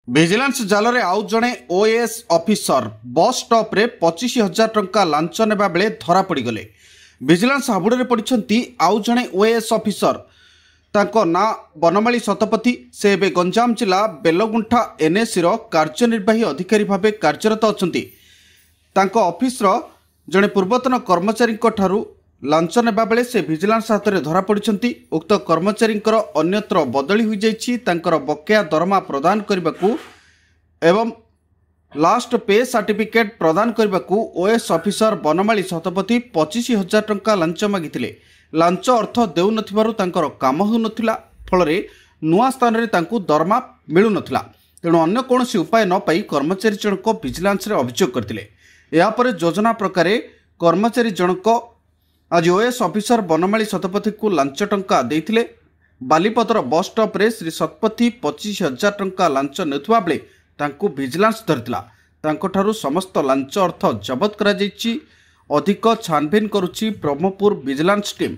Vigilance ଜାଲରେ ଆଉ ଜଣେ ଓଏଏସ୍ ଅଫିସର ବସ୍ ଷ୍ଟପ୍ରେ 25,000 ଟଙ୍କା ଲାଞ୍ଚ ନେବା ବେଳେ ଧରା ପଡ଼ିଗଲେ। ଭିଜିଲାନ୍ସ ହାବୁଡ଼ରେ ପଡ଼ିଛନ୍ତି ଆଉ ଜଣେ ଓଏଏସ୍ ଅଫିସର। ତାଙ୍କ ନାଁ ବନମାଳୀ ଶତପଥୀ। ସେ ଏବେ ଗଞ୍ଜାମ ଜିଲ୍ଲା ବେଲଗୁଣ୍ଠା ଏନ୍ଏସିର କାର୍ଯ୍ୟନିର୍ବାହୀ ଅଧିକାରୀ ଭାବେ କାର୍ଯ୍ୟରତ ଅଛନ୍ତି। ତାଙ୍କ ଅଫିସର ଜଣେ ପୂର୍ବତନ କର୍ମଚାରୀଙ୍କ ଠାରୁ ଲାଞ୍ଚ ନେବା ବେଳେ ସେ ଭିଜିଲାନ୍ସ ହାତରେ ଧରା ପଡ଼ିଛନ୍ତି। ଉକ୍ତ କର୍ମଚାରୀଙ୍କର ଅନ୍ୟତ୍ର ବଦଳି ହୋଇଯାଇଛି। ତାଙ୍କର ବକେୟା ଦରମା ପ୍ରଦାନ କରିବାକୁ ଏବଂ ଲାଷ୍ଟ ପେ ସାର୍ଟିଫିକେଟ୍ ପ୍ରଦାନ କରିବାକୁ ଓଏଏସ୍ ଅଫିସର ବନମାଳୀ ଶତପଥୀ 25,000 ଟଙ୍କା ଲାଞ୍ଚ ମାଗିଥିଲେ। ଲାଞ୍ଚ ଅର୍ଥ ଦେଉନଥିବାରୁ ତାଙ୍କର କାମ ହେଉନଥିଲା, ଫଳରେ ନୂଆ ସ୍ଥାନରେ ତାଙ୍କୁ ଦରମା ମିଳୁନଥିଲା। ତେଣୁ ଅନ୍ୟ କୌଣସି ଉପାୟ ନ ପାଇ କର୍ମଚାରୀ ଜଣକ ଭିଜିଲାନ୍ସରେ ଅଭିଯୋଗ କରିଥିଲେ। ଏହାପରେ ଯୋଜନା ପ୍ରକାରେ କର୍ମଚାରୀ ଜଣକ आज ओएएस ऑफिसर बनमाळी शतपथी को लांच टंका देइथिले। बालीपदर बस स्टॉप रे श्री शतपथी 25,000 टंका लांच नेउथुवा बेले तांको विजिलेंस धरिथिला। तांको ठारू समस्त लांच अर्थ जबत करा जायछि। अधिक छानबीन करुछि ब्रह्मपुर विजिलेंस टीम।